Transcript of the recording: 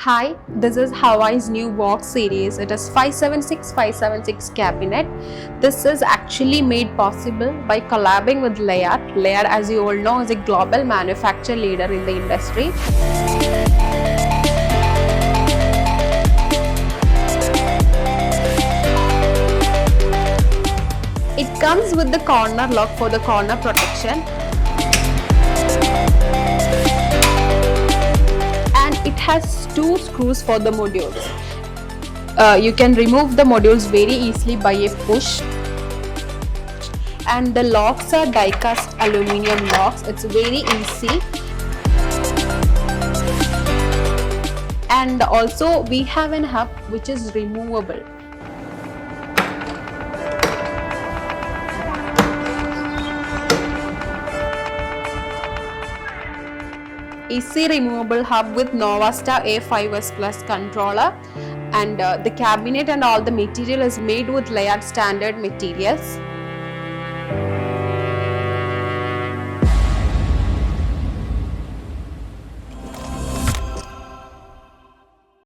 Hi, this is Hawaii's new Vogue series. It is 576 cabinet. This is actually made possible by collabing with Leyard. Leyard, as you all know, is a global manufacturer leader in the industry. It comes with the corner lock for the corner protection. And it has two screws for the modules. You can remove the modules very easily by a push. And the locks are die-cast aluminum locks. It's very easy. And also we have an hub which is removable. Easy removable hub with Novastar A5S Plus controller, and the cabinet and all the material is made with Leyard standard materials.